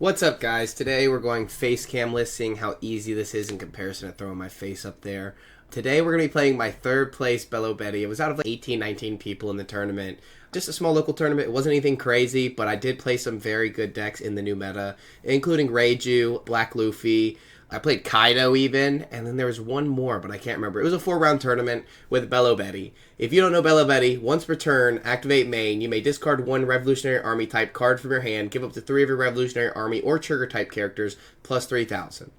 What's up, guys? Today we're going face camless, seeing how easy this is in comparison to throwing my face up there. Today we're going to be playing my third place Belo Betty. It was out of like 18, 19 people in the tournament. Just a small local tournament. It wasn't anything crazy, but I did play some very good decks in the new meta, including Reiju, Black Luffy. I played Kaido even, and then there was one more, but I can't remember. It was a 4-round tournament with Belo Betty. If you don't know Belo Betty, once per turn, activate main. You may discard one Revolutionary Army type card from your hand, give up to 3 of your Revolutionary Army or Trigger type characters, plus 3,000.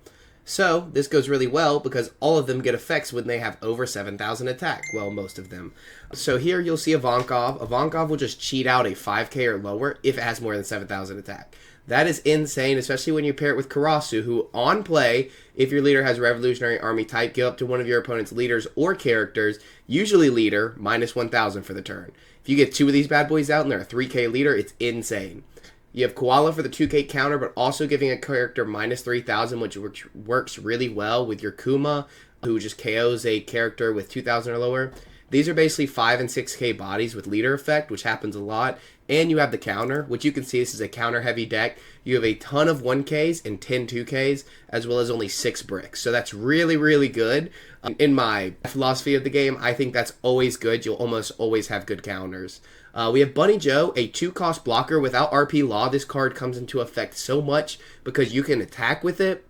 So, this goes really well because all of them get effects when they have over 7,000 attack. Well, most of them. So here you'll see Ivankov. Ivankov will just cheat out a 5k or lower if it has more than 7,000 attack. That is insane, especially when you pair it with Karasu, who, on play, if your leader has Revolutionary Army type, give up to one of your opponent's leaders or characters, usually leader, minus 1,000 for the turn. If you get 2 of these bad boys out and they're a 3k leader, it's insane. You have Koala for the 2k counter, but also giving a character minus 3,000, which works really well with your Kuma, who just KOs a character with 2,000 or lower. These are basically 5 and 6k bodies with leader effect, which happens a lot. And you have the counter, which you can see this is a counter-heavy deck. You have a ton of 1Ks and 10 2Ks, as well as only 6 bricks. So that's really, really good. In my philosophy of the game, I think that's always good. You'll almost always have good counters. We have Bunny Joe, a 2-cost blocker. Without RP Law, this card comes into effect so much because you can attack with it.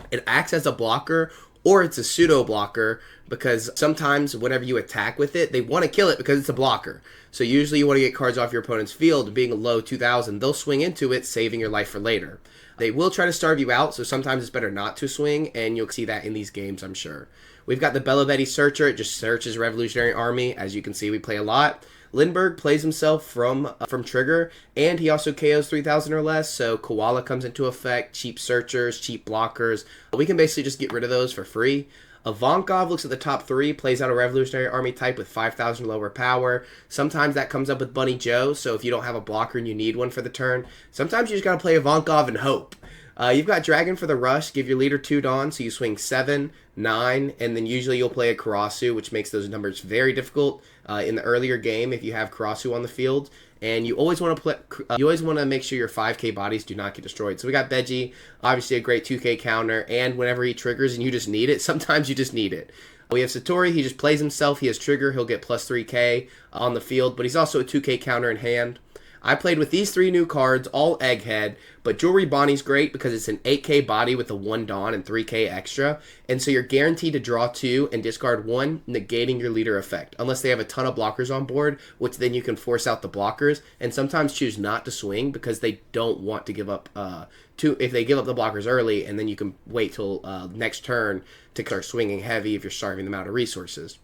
It acts as a blocker, or it's a pseudo blocker, because sometimes whenever you attack with it, they want to kill it because it's a blocker. So usually you want to get cards off your opponent's field. Being a low 2,000, they'll swing into it, saving your life for later. They will try to starve you out, so sometimes it's better not to swing, and you'll see that in these games, I'm sure. We've got the Belo Betty Searcher. It just searches Revolutionary Army. As you can see, we play a lot. Lindbergh plays himself from Trigger, and he also KOs 3,000 or less, so Koala comes into effect, cheap searchers, cheap blockers. We can basically just get rid of those for free. Ivankov looks at the top 3, plays out a Revolutionary Army type with 5,000 lower power. Sometimes that comes up with Bunny Joe, so if you don't have a blocker and you need one for the turn, sometimes you just gotta play Ivankov and hope. You've got Dragon for the rush, give your leader 2 Dawn, so you swing 7, 9, and then usually you'll play a Karasu, which makes those numbers very difficult in the earlier game if you have Karasu on the field. And you always want to make sure your 5k bodies do not get destroyed. So we got Beji, obviously a great 2k counter, and whenever he triggers and you just need it, sometimes you just need it. We have Satori, he just plays himself, he has trigger, he'll get plus 3k on the field, but he's also a 2k counter in hand. I played with these 3 new cards, all Egghead, but Jewelry Bonnie's great because it's an 8k body with a 1 Dawn and 3k extra, and so you're guaranteed to draw 2 and discard 1, negating your leader effect, unless they have a ton of blockers on board, which then you can force out the blockers, and sometimes choose not to swing because they don't want to give up if they give up the blockers early, and then you can wait till next turn to start swinging heavy if you're starving them out of resources.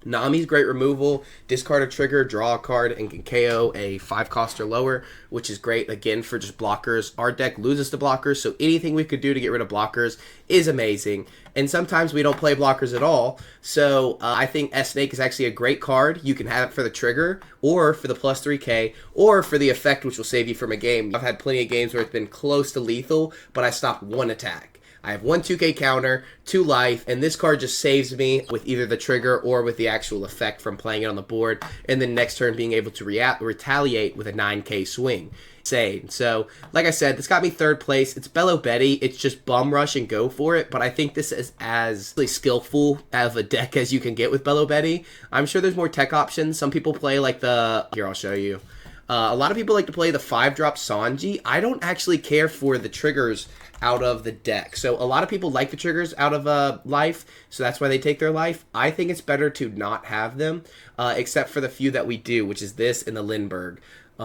Nami's great removal, discard a trigger, draw a card, and can KO a 5-cost or lower, which is great, again, for just blockers. Our deck loses to blockers, so anything we could do to get rid of blockers is amazing. And sometimes we don't play blockers at all, so I think S-Snake is actually a great card. You can have it for the trigger, or for the plus 3k, or for the effect, which will save you from a game. I've had plenty of games where it's been close to lethal, but I stopped 1 attack. I have 1 2k counter, 2 life, and this card just saves me with either the trigger or with the actual effect from playing it on the board, and then next turn being able to retaliate with a 9k swing. Insane. So, like I said, this got me 3rd place. It's Belo Betty. It's just bum rush and go for it, but I think this is as really skillful of a deck as you can get with Belo Betty. I'm sure there's more tech options. Some people play like here, I'll show you. A lot of people like to play the 5-drop Sanji. I don't actually care for the triggers out of the deck. So a lot of people like the triggers out of life, so that's why they take their life. I think it's better to not have them, except for the few that we do, which is this and the Lindbergh.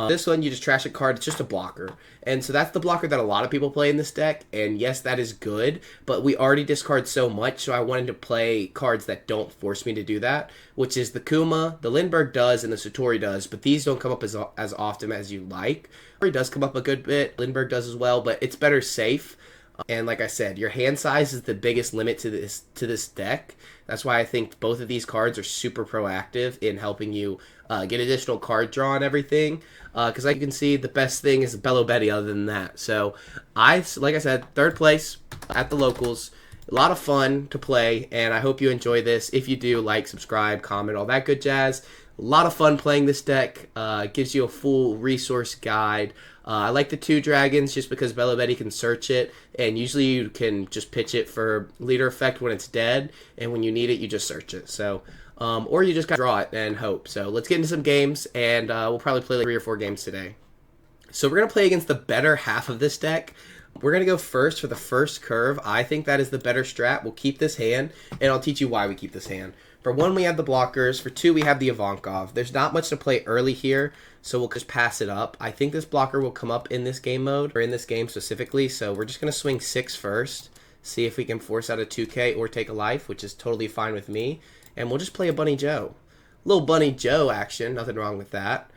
This one, you just trash a card. It's just a blocker. And so that's the blocker that a lot of people play in this deck. And yes, that is good. But we already discard so much, so I wanted to play cards that don't force me to do that, which is the Kuma, the Lindbergh does, and the Satori does. But these don't come up as often as you like. Satori does come up a good bit. Lindbergh does as well, but it's better safe. And like I said, your hand size is the biggest limit to this deck. That's why I think both of these cards are super proactive in helping you get additional card draw and everything. Because like you can see, the best thing is Belo Betty other than that. So, like I said, 3rd place at the locals. A lot of fun to play, and I hope you enjoy this. If you do, like, subscribe, comment, all that good jazz. A lot of fun playing this deck. Gives you a full resource guide I like the 2 dragons just because Belo Betty can search it, and usually you can just pitch it for leader effect when it's dead, and when you need it, you just search it. So, or you just gotta draw it and hope. So let's get into some games, and we'll probably play like 3 or 4 games today. So we're going to play against the better half of this deck. We're going to go first for the first curve. I think that is the better strat. We'll keep this hand, and I'll teach you why we keep this hand. For 1, we have the blockers. For 2, we have the Ivankov. There's not much to play early here, so we'll just pass it up. I think this blocker will come up in this game mode, or in this game specifically, so we're just going to swing 6 first, see if we can force out a 2K or take a life, which is totally fine with me, and we'll just play a Bunny Joe. Little Bunny Joe action, nothing wrong with that.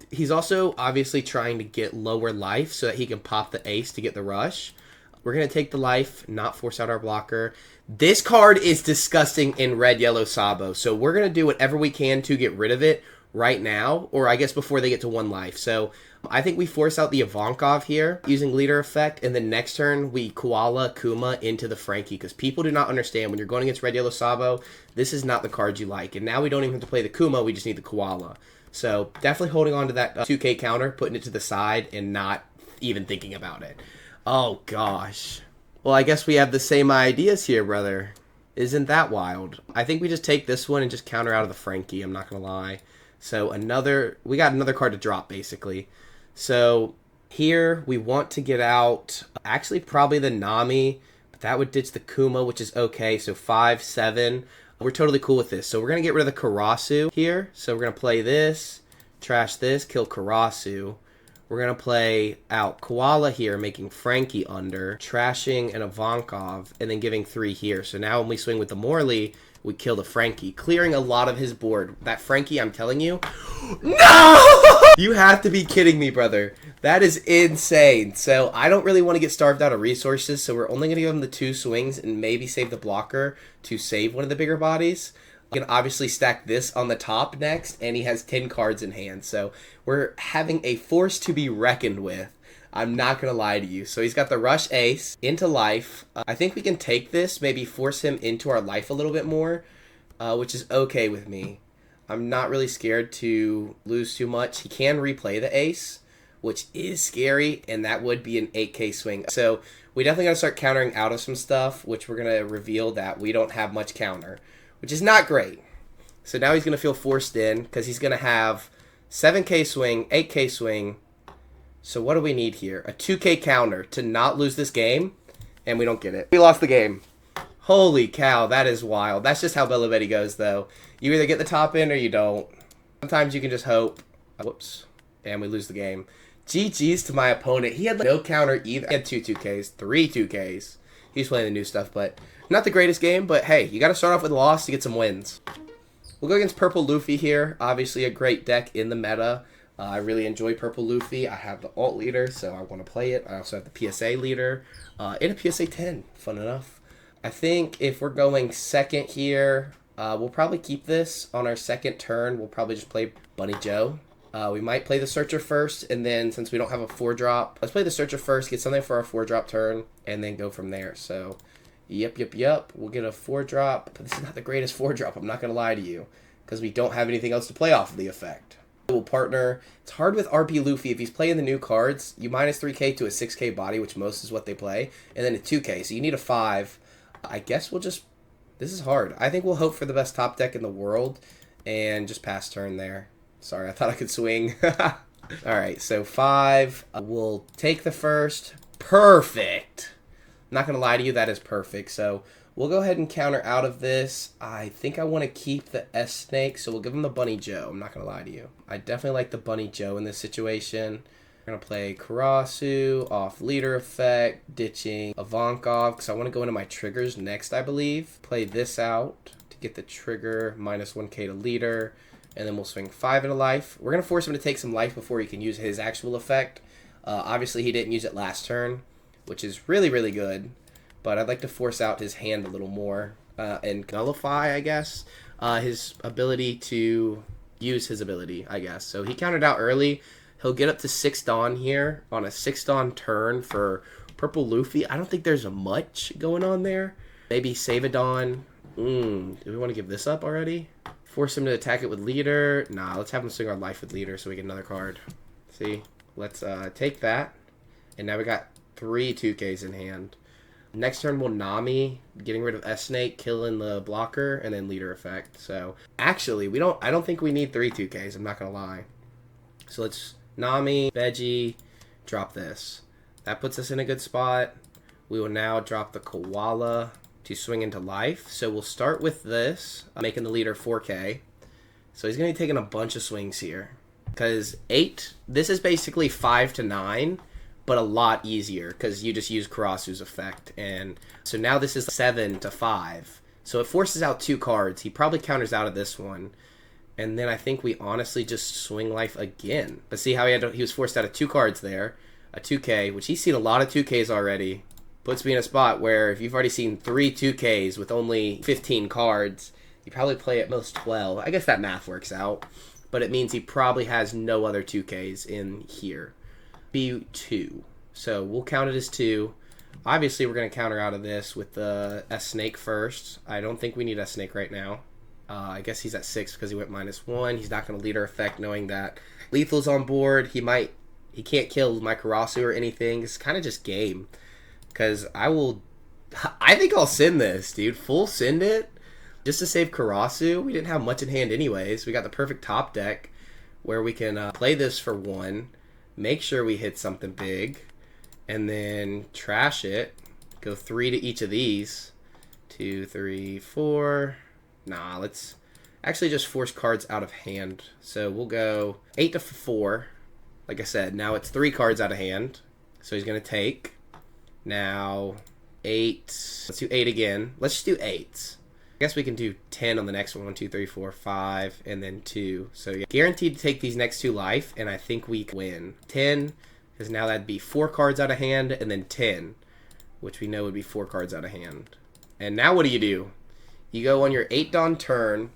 He's also obviously trying to get lower life so that he can pop the ace to get the rush. We're going to take the life, not force out our blocker. This card is disgusting in red, yellow, Sabo. So we're going to do whatever we can to get rid of it right now. Or I guess before they get to 1 life. So I think we force out the Ivankov here using leader effect. And then next turn we koala Kuma into the Frankie. Because people do not understand when you're going against red, yellow, Sabo, this is not the card you like. And now we don't even have to play the Kuma. We just need the koala. So definitely holding on to that 2K counter, putting it to the side, and not even thinking about it. Oh, gosh. Well, I guess we have the same ideas here, brother. Isn't that wild? I think we just take this one and just counter out of the Frankie, I'm not going to lie. So we got another card to drop, basically. So here we want to get out, actually probably the Nami, but that would ditch the Kuma, which is okay. So 5, 7. We're totally cool with this. So we're going to get rid of the Karasu here. So we're going to play this, trash this, kill Karasu. We're going to play out Koala here, making Frankie under, trashing an Ivankov, and then giving 3 here. So now when we swing with the Morley, we kill the Frankie, clearing a lot of his board. That Frankie, I'm telling you, no! You have to be kidding me, brother. That is insane. So I don't really want to get starved out of resources, so we're only going to give him the 2 swings and maybe save the blocker to save one of the bigger bodies. You can obviously stack this on the top next, and he has 10 cards in hand. So we're having a force to be reckoned with. I'm not going to lie to you. So he's got the rush ace into life. I think we can take this, maybe force him into our life a little bit more, which is okay with me. I'm not really scared to lose too much. He can replay the ace, which is scary, and that would be an 8K swing. So we definitely got to start countering out of some stuff, which we're going to reveal that we don't have much counter, which is not great. So now he's going to feel forced in because he's going to have 7K swing, 8K swing. So what do we need here? A 2K counter to not lose this game, and we don't get it. We lost the game. Holy cow, that is wild. That's just how Belo Betty goes, though. You either get the top in or you don't. Sometimes you can just hope. Whoops. And we lose the game. GG's to my opponent. He had no counter either. He had 2 2Ks, 3 2Ks. He's playing the new stuff, but not the greatest game. But hey, you got to start off with a loss to get some wins. We'll go against Purple Luffy here. Obviously a great deck in the meta. I really enjoy Purple Luffy. I have the alt leader, so I want to play it. I also have the PSA leader and a PSA 10. Fun enough. I think if we're going second here, we'll probably keep this on our second turn. We'll probably just play Bunny Joe. We might play the Searcher first, and then since we don't have a 4-drop, let's play the Searcher first, get something for our 4-drop turn, and then go from there. So, yep. We'll get a 4-drop, but this is not the greatest 4-drop, I'm not going to lie to you, because we don't have anything else to play off of the effect. We'll partner. It's hard with RP Luffy. If he's playing the new cards, you minus 3K to a 6K body, which most is what they play, and then a 2K, so you need a 5. I guess we'll just... This is hard. I think we'll hope for the best top deck in the world, and just pass turn there. Sorry, I thought I could swing. Alright, so 5. We'll take the first. Perfect! Not going to lie to you, that is perfect. So we'll go ahead and counter out of this. I think I want to keep the S-Snake, so we'll give him the Bunny Joe. I'm not going to lie to you. I definitely like the Bunny Joe in this situation. We're going to play Karasu, off leader effect, ditching Ivankov, because I want to go into my triggers next, I believe. Play this out to get the trigger, minus 1K to leader. And then we'll swing 5 into life. We're going to force him to take some life before he can use his actual effect. Obviously, he didn't use it last turn, which is really, really good. But I'd like to force out his hand a little more and nullify, I guess, his ability to use his ability, I guess. So he countered out early. He'll get up to 6 Dawn here on a 6 Dawn turn for Purple Luffy. I don't think there's much going on there. Maybe save a Dawn. Do we want to give this up already? Force him to attack it with leader. Nah, let's have him swing our life with leader so we get another card. See? Let's take that. And now we got 3 2Ks in hand. Next turn we'll Nami, getting rid of S-Snake, killing the blocker, and then leader effect. So actually, I don't think we need 3 2Ks, I'm not gonna lie. So let's Nami, Veggie, drop this. That puts us in a good spot. We will now drop the Koala to swing into life. So we'll start with this, making the leader 4K. So he's gonna be taking a bunch of swings here. Because 8, this is basically 5 to 9. But a lot easier because you just use Karasu's effect. And so now this is 7 to 5. So it forces out 2 cards. He probably counters out of this one. And then I think we honestly just swing life again. But see how he was forced out of 2 cards there. A 2K, which he's seen a lot of 2Ks already. Puts me in a spot where if you've already seen 3 2Ks with only 15 cards, you probably play at most 12. I guess that math works out. But it means he probably has no other 2Ks in here. Be 2. So we'll count it as 2. Obviously, we're going to counter out of this with the S-Snake first. I don't think we need S-Snake right now. I guess he's at 6 because he went -1. He's not going to leader effect knowing that Lethal's on board. He can't kill my Karasu or anything. It's kind of just game. Because I think I'll send this, dude. Full send it. Just to save Karasu. We didn't have much in hand anyways. We got the perfect top deck where we can play this for 1. Make sure we hit something big, and then trash it. Go 3 to each of these. 2, 3, 4. Nah, let's actually just force cards out of hand. So we'll go 8 to 4. Like I said, now it's 3 cards out of hand. So he's going to take. Now 8. Let's do 8 again. Let's just do 8s. I guess we can do 10 on the next one. 1, 2, 3, 4, 5, and then 2. So yeah, guaranteed to take these next 2 life, and I think we win. 10, because now that'd be 4 cards out of hand, and then 10, which we know would be 4 cards out of hand. And now what do? You go on your 8 Dawn turn.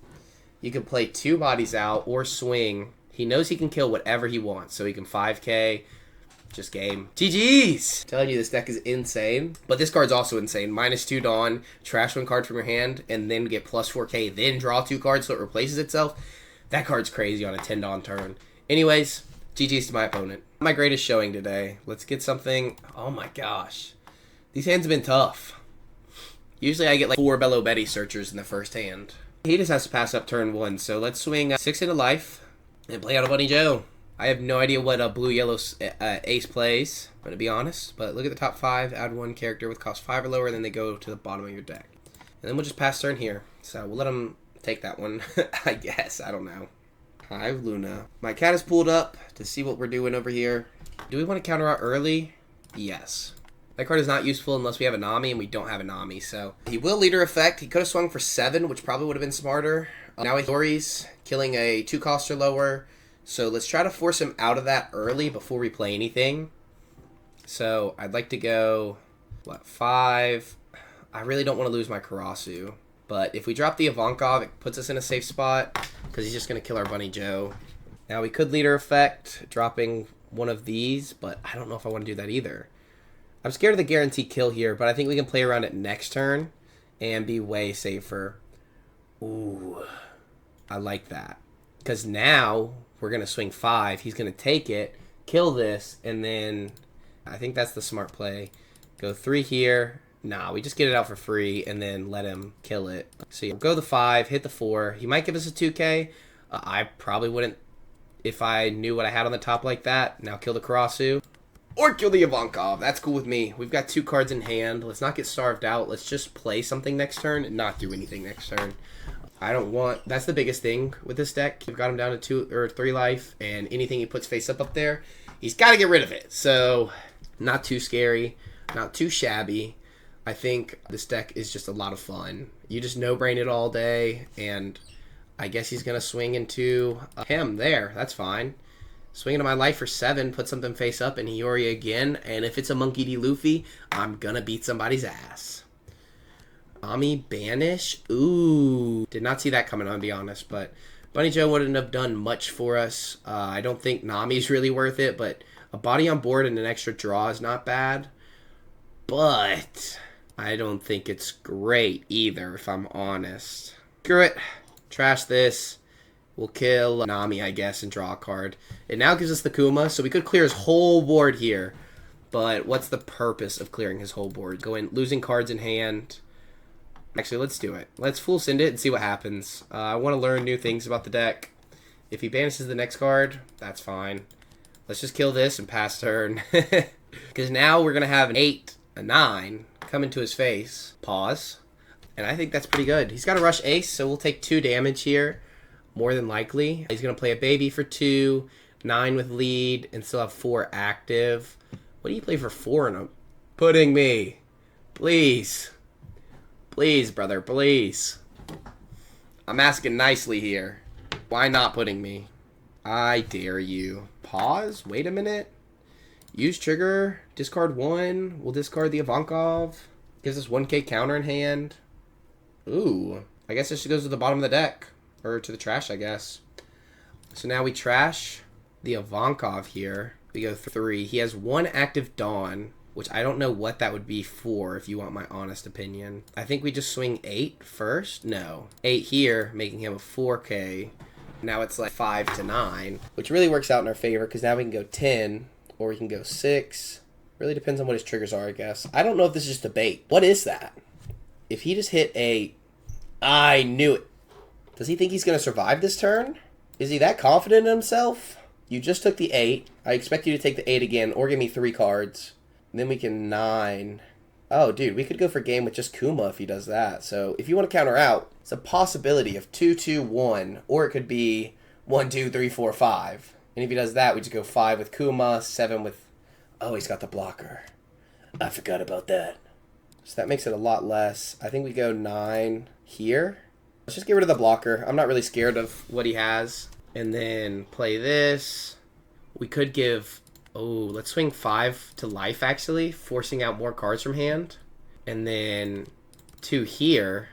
You can play 2 bodies out or swing. He knows he can kill whatever he wants, so he can 5K. Just game. GG's! Telling you, this deck is insane. But this card's also insane. -2 Dawn, trash 1 card from your hand, and then get +4K, then draw 2 cards so it replaces itself. That card's crazy on a 10 Dawn turn. Anyways, GG's to my opponent. My greatest showing today. Let's get something. Oh my gosh. These hands have been tough. Usually I get like 4 Belo Betty searchers in the first hand. He just has to pass up turn 1, so let's swing 6 into life and play out a Bunny Joe. I have no idea what a blue-yellow ace plays, I'm going to be honest. But look at the top 5. Add 1 character with cost 5 or lower, and then they go to the bottom of your deck. And then we'll just pass turn here. So we'll let him take that one, I guess. I don't know. Hi, Luna. My cat is pulled up to see what we're doing over here. Do we want to counter out early? Yes. That card is not useful unless we have a Nami, and we don't have a Nami. So he will leader effect. He could have swung for 7, which probably would have been smarter. Now he Dory's killing a 2 cost or lower. So let's try to force him out of that early before we play anything. So I'd like to go, 5? I really don't want to lose my Karasu. But if we drop the Ivankov, it puts us in a safe spot because he's just going to kill our Bunny Joe. Now we could leader effect, dropping one of these, but I don't know if I want to do that either. I'm scared of the guarantee kill here, but I think we can play around it next turn and be way safer. Ooh, I like that. Because now we're going to swing 5. He's going to take it, kill this, and then I think that's the smart play. Go 3 here. Nah, we just get it out for free and then let him kill it. So you go the 5, hit the 4. He might give us a 2K. I probably wouldn't if I knew what I had on the top like that. Now kill the Karasu. Or kill the Ivankov. That's cool with me. We've got 2 cards in hand. Let's not get starved out. Let's just play something next turn and not do anything next turn. I don't want... That's the biggest thing with this deck. We've got him down to 2 or 3 life, and anything he puts face up there, he's got to get rid of it. So, not too scary, not too shabby. I think this deck is just a lot of fun. You just no-brain it all day, and I guess he's going to swing into him there. That's fine. Swing into my life for 7, put something face up, and Hiyori again. And if it's a Monkey D. Luffy, I'm going to beat somebody's ass. Ami Banish? Ooh. Did not see that coming, I'll be honest. But Bunny Joe wouldn't have done much for us. I don't think Nami's really worth it. But a body on board and an extra draw is not bad. But I don't think it's great either, if I'm honest. Screw it. Trash this. We'll kill Nami, I guess, and draw a card. It now gives us the Kuma, so we could clear his whole board here. But what's the purpose of clearing his whole board? Going losing cards in hand. Actually, let's do it. Let's full send it and see what happens. I want to learn new things about the deck. If he banishes the next card, that's fine. Let's just kill this and pass turn. Because now we're going to have an 8, a 9 come into his face. Pause. And I think that's pretty good. He's got a rush ace, so we'll take 2 damage here. More than likely. He's going to play a baby for 2, 9 with lead, and still have 4 active. What do you play for 4 in a pudding me? Please. Please, brother, please. I'm asking nicely here. Why not putting me? I dare you. Pause. Wait a minute. Use trigger. Discard 1. We'll discard the Ivankov. Gives us 1k counter in hand. Ooh. I guess this goes to the bottom of the deck. Or to the trash, I guess. So now we trash the Ivankov here. We go 3. He has 1 active Dawn, which I don't know what that would be for, if you want my honest opinion. I think we just swing 8 first. No. 8 here, making him a 4k. Now it's like 5 to 9, which really works out in our favor, because now we can go 10, or we can go 6. Really depends on what his triggers are, I guess. I don't know if this is just a bait. What is that? If he just hit a... I knew it. Does he think he's going to survive this turn? Is he that confident in himself? You just took the 8. I expect you to take the 8 again, or give me 3 cards. And then we can 9. Oh, dude, we could go for game with just Kuma if he does that. So if you want to counter out, it's a possibility of 2, 2, 1. Or it could be 1, 2, 3, 4, 5. And if he does that, we just go 5 with Kuma, 7 with... Oh, he's got the blocker. I forgot about that. So that makes it a lot less. I think we go 9 here. Let's just get rid of the blocker. I'm not really scared of what he has. And then play this. We could give... Oh, let's swing 5 to life, actually. Forcing out more cards from hand. And then 2 here.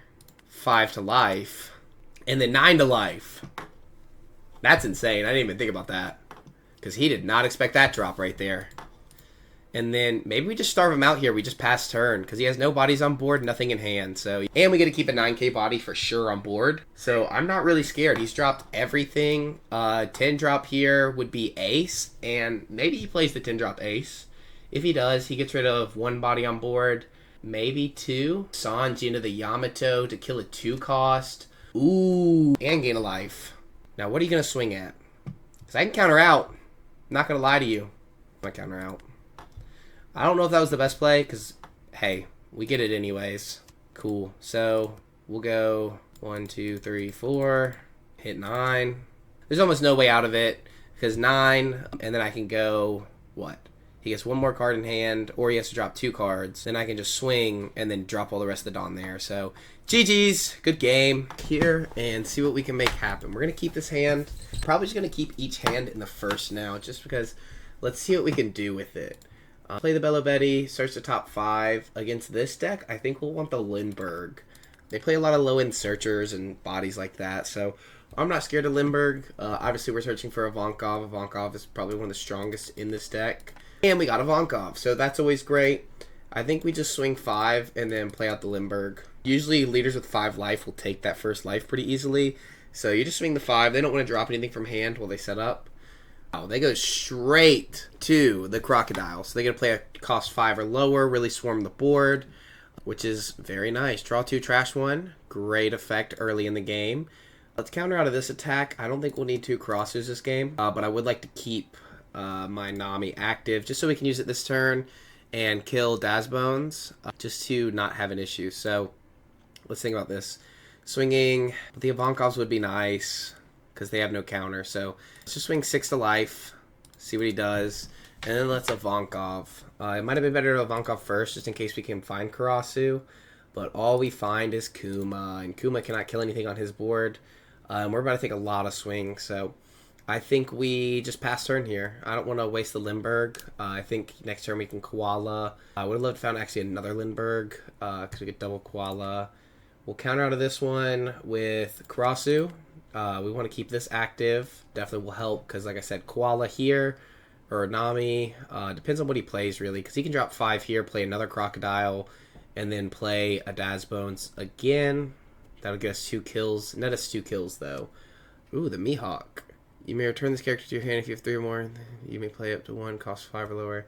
5 to life. And then 9 to life. That's insane. I didn't even think about that. Because he did not expect that drop right there. And then maybe we just starve him out here. We just pass turn because he has no bodies on board, nothing in hand. So, and we get to keep a 9k body for sure on board. So I'm not really scared. He's dropped everything. 10 drop here would be ace. And maybe he plays the 10 drop ace. If he does, he gets rid of 1 body on board. Maybe 2. Sanji into the Yamato to kill a 2 cost. Ooh. And gain a life. Now, what are you going to swing at? Because I can counter out. I'm not going to lie to you. I'm going to counter out. I don't know if that was the best play, because, hey, we get it anyways. Cool. So, we'll go 1, 2, 3, 4, hit 9. There's almost no way out of it, because 9, and then I can go, what? He gets 1 more card in hand, or he has to drop 2 cards. Then I can just swing, and then drop all the rest of the Dawn there. So, GG's. Good game here, and see what we can make happen. We're going to keep this hand. Probably just going to keep each hand in the first now, just because let's see what we can do with it. Play the Belo Betty, search the top 5. Against this deck, I think we'll want the Lindbergh. They play a lot of low-end searchers and bodies like that, so I'm not scared of Lindbergh. Obviously, we're searching for Ivankov. Ivankov is probably one of the strongest in this deck. And we got Ivankov, so that's always great. I think we just swing 5 and then play out the Lindbergh. Usually, leaders with 5 life will take that first life pretty easily. So you just swing the 5. They don't want to drop anything from hand while they set up. Oh, they go straight to the Crocodile. So they get to play a cost 5 or lower, really swarm the board, which is very nice. Draw 2, trash 1. Great effect early in the game. Let's counter out of this attack. I don't think we'll need 2 crosses this game, but I would like to keep my Nami active just so we can use it this turn and kill Dazbones just to not have an issue. So let's think about this. Swinging the Ivankovs would be nice, because they have no counter. So let's just swing 6 to life, see what he does, and then let's Ivankov. It might have been better to Ivankov first, just in case we can find Karasu, but all we find is Kuma, and Kuma cannot kill anything on his board. We're about to take a lot of swings, so I think we just pass turn here. I don't want to waste the Lindbergh. I think next turn we can Koala. I would have loved to found actually another Lindbergh, because we get double Koala. We'll counter out of this one with Karasu. We want to keep this active. Definitely will help because, like I said, Koala here or Nami. Depends on what he plays, really, because he can drop 5 here, play another Crocodile, and then play a Dazbones again. That'll get us 2 kills. Net us 2 kills, though. Ooh, the Mihawk. You may return this character to your hand if you have 3 or more. You may play up to 1, cost 5 or lower.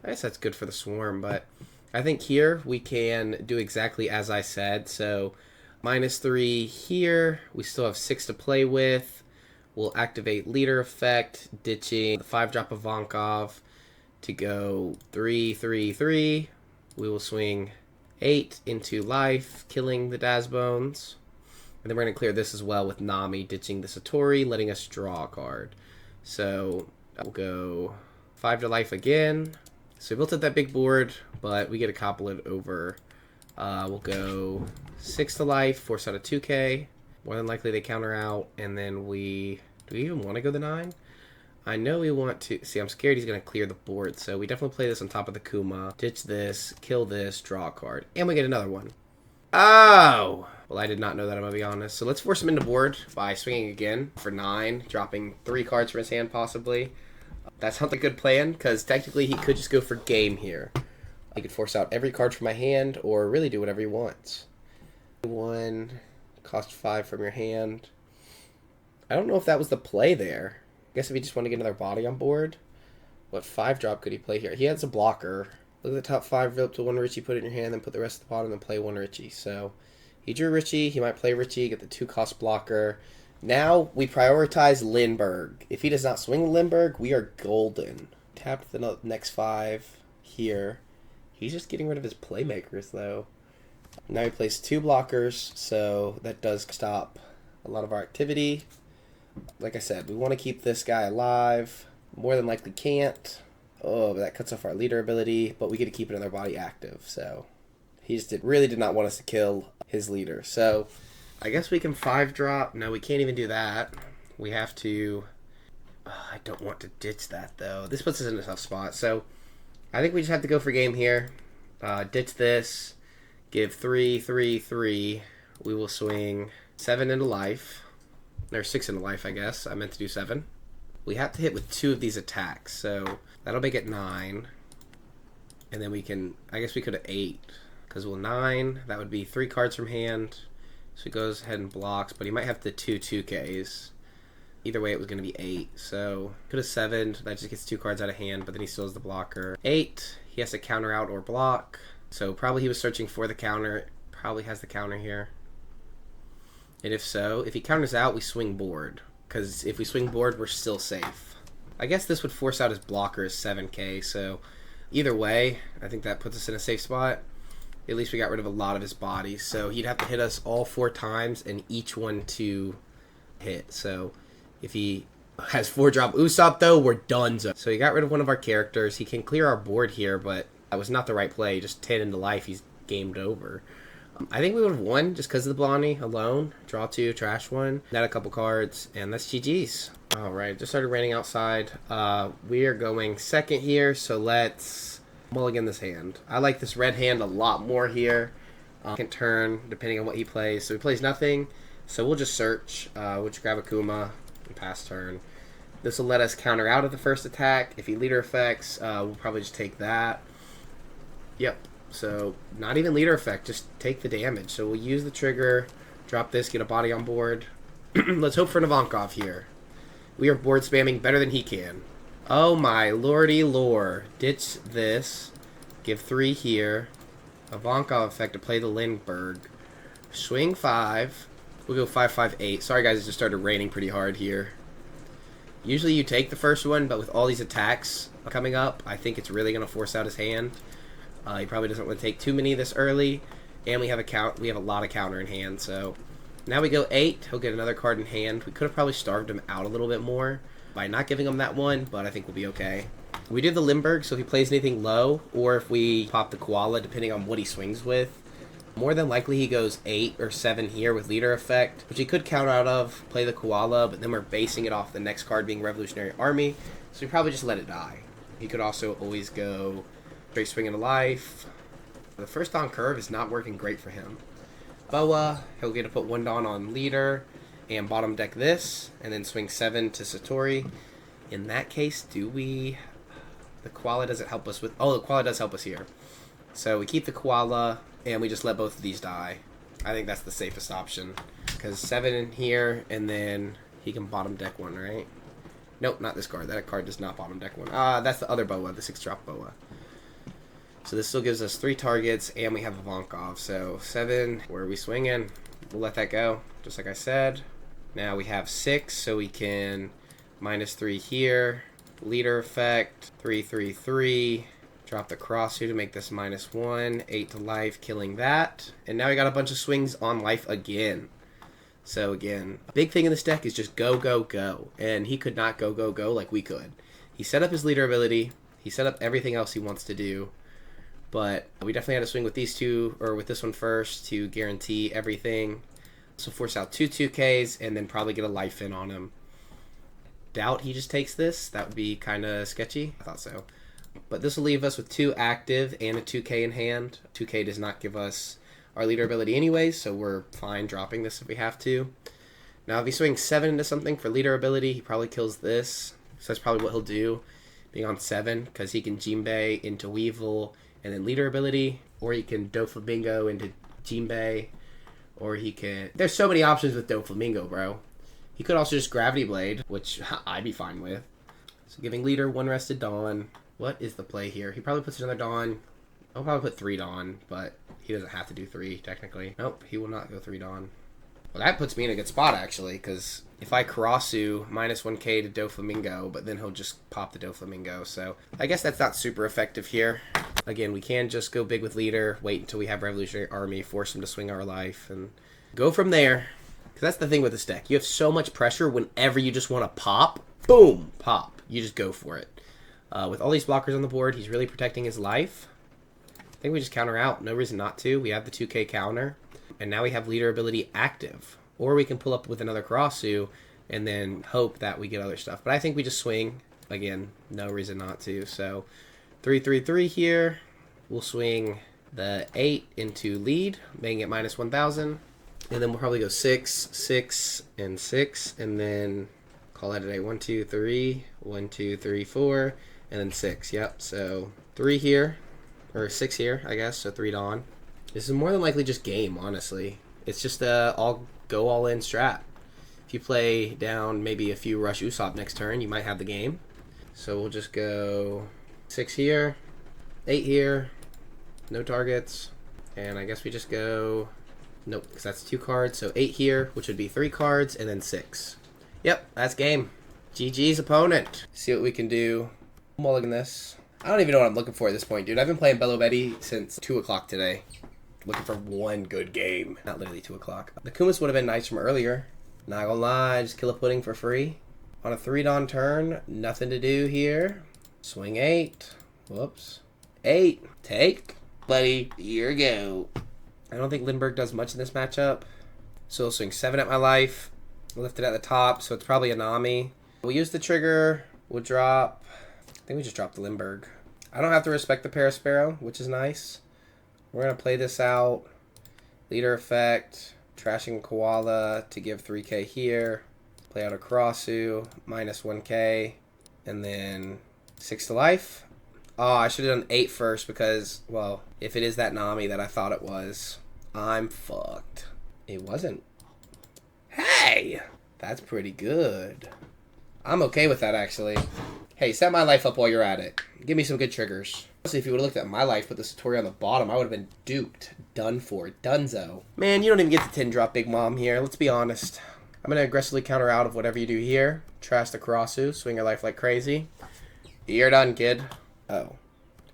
I guess that's good for the swarm, but I think here we can do exactly as I said. So -3 here. We still have 6 to play with. We'll activate leader effect, ditching the 5-drop of Ivankov to go 3/3/3. We will swing 8 into life, killing the Dazbones. And then we're going to clear this as well with Nami ditching the Satori, letting us draw a card. So we'll go 5 to life again. So we built up that big board, but we get to cobble it over. We'll go 6 to life, force out a 2K. More than likely they counter out, and then do we even want to go the 9? I know we want to. See, I'm scared he's going to clear the board, so we definitely play this on top of the Kuma. Ditch this, kill this, draw a card. And we get another one. Oh! Well, I did not know that, I'm going to be honest. So let's force him into board by swinging again for 9, dropping 3 cards from his hand, possibly. That sounds like a good plan, because technically he could just go for game here. He could force out every card from my hand, or really do whatever he wants. 1, cost 5 from your hand. I don't know if that was the play there. I guess if he just wanted to get another body on board. What 5-drop could he play here? He has a blocker. Look at the top 5, up to 1 Richie, put it in your hand, then put the rest at the bottom, and play 1 Richie. So he drew Richie, he might play Richie, get the 2-cost blocker. Now we prioritize Lindbergh. If he does not swing Lindbergh, we are golden. Tap the next 5 here. He's just getting rid of his playmakers, though. Now he plays 2 blockers, so that does stop a lot of our activity. Like I said, we want to keep this guy alive. More than likely can't. Oh, but that cuts off our leader ability, but we get to keep another body active, so he just really did not want us to kill his leader. So I guess we can 5-drop. No, we can't even do that. We have to... Oh, I don't want to ditch that, though. This puts us in a tough spot, so I think we just have to go for game here. Ditch this. Give 3/3/3. We will swing 7 into life. Or 6 into life, I guess. I meant to do 7. We have to hit with 2 of these attacks, so that'll make it 9. And then we can... I guess we could have 8. Because we'll 9. That would be 3 cards from hand. So he goes ahead and blocks, but he might have the 2/2Ks. Either way, it was going to be 8. So could have 7. That just gets 2 cards out of hand, but then he still has the blocker. 8. He has to counter out or block. So probably he was searching for the counter. Probably has the counter here. And if so, if he counters out, we swing board. Because if we swing board, we're still safe. I guess this would force out his blocker as 7K. So either way, I think that puts us in a safe spot. At least we got rid of a lot of his bodies. So he'd have to hit us all 4 times and each one to hit. So if he has 4-drop Usopp, though, we're done. So he got rid of one of our characters. He can clear our board here, but that was not the right play. Just 10 into life, he's gamed over. I think we would have won just because of the Blondie alone. Draw 2, trash 1, net a couple cards, and that's GG's. Alright, just started raining outside. We are going second here, so let's mulligan this hand. I like this red hand a lot more here. Second turn, depending on what he plays. So he plays nothing, so we'll just search. We'll just grab a Kuma and pass turn. This will let us counter out of the first attack. If he leader effects, we'll probably just take that. Yep. So, not even leader effect, just take the damage. So we'll use the trigger, drop this, get a body on board. Let's hope for an Ivankov here. We are board spamming better than he can. Oh my lordy lore. Ditch this. Give 3 here. Ivankov effect to play the Lindbergh. Swing 5. We'll go 5/5/8. Sorry guys, it just started raining pretty hard here. Usually you take the first one, but with all these attacks coming up, I think it's really going to force out his hand. He probably doesn't want to take too many this early, and we have a lot of counter in hand. So now we go 8. He'll get another card in hand. We could have probably starved him out a little bit more by not giving him that one, but I think we'll be okay. We did the Lindbergh, so if he plays anything low, or if we pop the Koala, depending on what he swings with, more than likely he goes 8 or 7 here with leader effect, which he could counter out of, play the Koala, but then we're basing it off the next card being Revolutionary Army, so we probably just let it die. He could also always go straight swing into life. The first Dawn curve is not working great for him. Boa, he'll get to put 1 Dawn on leader and bottom deck this, and then swing 7 to Satori. In that case, do we... The Koala doesn't help us with... Oh, the Koala does help us here. So we keep the Koala, and we just let both of these die. I think that's the safest option. Because 7 in here, and then he can bottom deck one, right? Nope, not this card. That card does not bottom deck one. That's the other boa, the 6-drop boa. So this still gives us 3 targets, and we have a Vonkov. So 7, where are we swinging? We'll let that go, just like I said. Now we have 6, so we can -3 here. Leader effect, 3, 3, 3. Drop the Crossu to make this -1. 8 to life, killing that. And now we got a bunch of swings on life again. So again, big thing in this deck is just go, go, go. And he could not go, go, go like we could. He set up his leader ability. He set up everything else he wants to do. But we definitely had to swing with these two, or with this one first, to guarantee everything. So force out 2 2Ks, and then probably get a life in on him. Doubt he just takes this. That would be kind of sketchy. I thought so. But this will leave us with 2 active and a 2K in hand. 2K does not give us our leader ability anyways, so we're fine dropping this if we have to. Now if he swings 7 into something for leader ability, he probably kills this. So that's probably what he'll do, being on 7, because he can Jinbei into Weevil and then leader ability, or he can Doflamingo into Jinbei, or he can... There's so many options with Doflamingo, bro. He could also just Gravity Blade, which I'd be fine with. So giving leader 1 rested Dawn. What is the play here? He probably puts another Dawn. I'll probably put 3 Dawn, but he doesn't have to do 3, technically. Nope, he will not go 3 Dawn. Well, that puts me in a good spot, actually, because if I Karasu, -1K to Doflamingo, but then he'll just pop the Doflamingo, so I guess that's not super effective here. Again, we can just go big with leader, wait until we have Revolutionary Army, force him to swing our life, and go from there. Because that's the thing with this deck. You have so much pressure whenever you just want to pop, boom, pop. You just go for it. With all these blockers on the board, he's really protecting his life. I think we just counter out. No reason not to. We have the 2K counter. And now we have leader ability active. Or we can pull up with another Karasu and then hope that we get other stuff. But I think we just swing. Again, no reason not to. So 3, 3, 3 here. We'll swing the 8 into lead, making it -1,000. And then we'll probably go 6, 6, and 6. And then call that a day. 1, 2, 3. 1, 2, 3, 4. And then 6. Yep. So 3 here. Or 6 here, I guess. So 3 Dawn. This is more than likely just game, honestly. It's just a go all in strat. If you play down maybe a few Rush Usopp next turn, you might have the game. So we'll just go 6 here, 8 here, no targets, and I guess we just go, nope, because that's 2 cards, so 8 here, which would be 3 cards, and then 6. Yep, that's game. GG's opponent. See what we can do. Mulligan this. I don't even know what I'm looking for at this point, dude. I've been playing Belo Betty since 2 o'clock today. Looking for one good game. Not literally 2 o'clock. The Kumas would have been nice from earlier. Not gonna lie, just kill a pudding for free. On a 3 Dawn turn, nothing to do here. Swing 8. Whoops. 8. Take. Buddy, here you go. I don't think Lindbergh does much in this matchup. So he'll swing 7 at my life. Lift it at the top, so it's probably a Nami. We'll use the trigger. We'll drop... I think we just dropped the Lindbergh. I don't have to respect the Parasparrow, which is nice. We're going to play this out. Leader effect. Trashing Koala to give 3K here. Play out a Karasu. -1K. And then 6 to life. Oh, I should have done 8 first because, well, if it is that Nami that I thought it was, I'm fucked. It wasn't. Hey! That's pretty good. I'm okay with that, actually. Hey, set my life up while you're at it. Give me some good triggers. Honestly, if you would have looked at my life, put the Satori on the bottom, I would have been duped. Done for. Dunzo. Man, you don't even get the 10 drop Big Mom here. Let's be honest. I'm going to aggressively counter out of whatever you do here. Trash the Karasu. Swing your life like crazy. You're done, kid. Oh.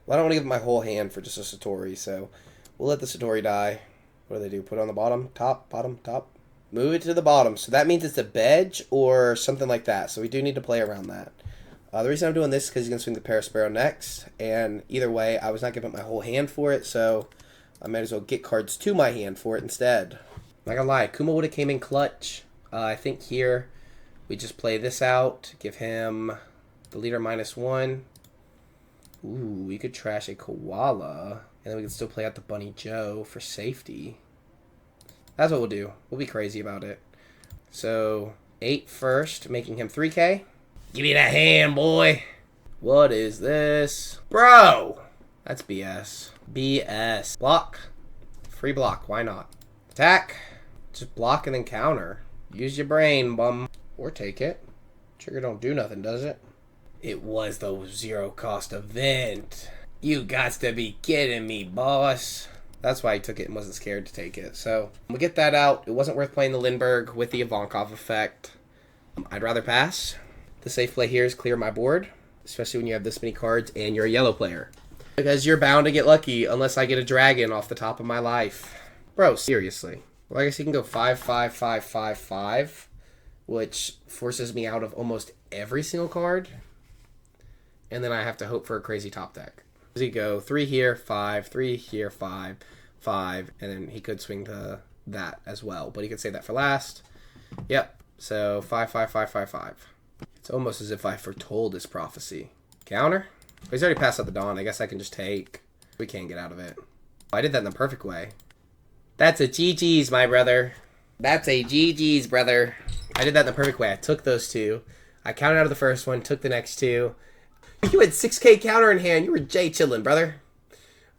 Well, I don't want to give my whole hand for just a Satori, so we'll let the Satori die. What do they do? Put it on the bottom? Top? Bottom? Top? Move it to the bottom. So that means it's a Bedge or something like that. So we do need to play around that. The reason I'm doing this is because he's going to swing the Parasparrow next. And either way, I was not giving up my whole hand for it. So I might as well get cards to my hand for it instead. Not going to lie. Kuma would have came in clutch. I think here we just play this out. Give him the leader -1. Ooh, we could trash a Koala. And then we could still play out the Bunny Joe for safety. That's what we'll do. We'll be crazy about it. So 8 first, making him 3K. Give me that hand, boy. What is this? Bro! That's BS. BS. Block. Free block. Why not? Attack. Just block and then counter. Use your brain, bum. Or take it. Trigger don't do nothing, does it? It was the zero cost event. You got to be kidding me, boss. That's why he took it and wasn't scared to take it. So, we'll get that out. It wasn't worth playing the Lindbergh with the Ivankov effect. I'd rather pass. The safe play here is clear my board, especially when you have this many cards and you're a yellow player. Because you're bound to get lucky unless I get a dragon off the top of my life. Bro, seriously. Well, I guess he can go 5, 5, 5, 5, 5, which forces me out of almost every single card. And then I have to hope for a crazy top deck. Does he go 3 here, 5, 3 here, 5, 5, and then he could swing to that as well. But he could save that for last. Yep, so 5, 5, 5, 5, 5. It's almost as if I foretold this prophecy. Counter? He's already passed out the Dawn. I guess I can just take. We can't get out of it. I did that in the perfect way. That's a GG's, my brother. That's a GG's, brother. I did that in the perfect way. I took those two. I counted out of the first one, took the next two. You had 6k counter in hand. You were J chillin', brother.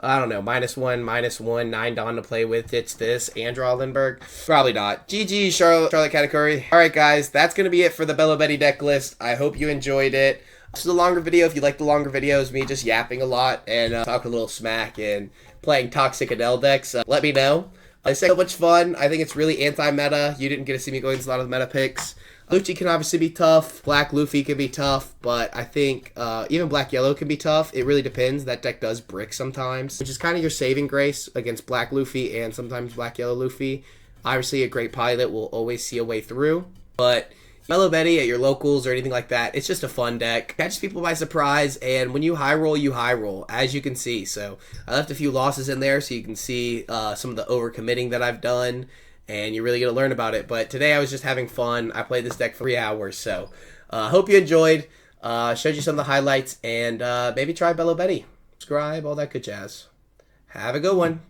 I don't know. -1, -1, 9 Dawn to play with. It's this. Andrew Lindbergh. Probably not. GG, Charlotte Katakuri. Alright, guys. That's going to be it for the Belo Betty deck list. I hope you enjoyed it. This is a longer video. If you like the longer videos, me just yapping a lot and talking a little smack and playing toxic Adele decks, let me know. It's so much fun. I think it's really anti-meta. You didn't get to see me go into a lot of the meta picks. Lucci can obviously be tough. Black Luffy can be tough. But I think even Black Yellow can be tough. It really depends. That deck does brick sometimes, which is kind of your saving grace against Black Luffy and sometimes Black Yellow Luffy. Obviously, a great pilot will always see a way through. But Belo Betty at your locals or anything like that, it's just a fun deck. Catches people by surprise, and when you high roll, as you can see. So I left a few losses in there so you can see some of the overcommitting that I've done, and you're really going to learn about it. But today I was just having fun. I played this deck for 3 hours, so hope you enjoyed. Showed you some of the highlights, and maybe try Belo Betty. Subscribe, all that good jazz. Have a good one.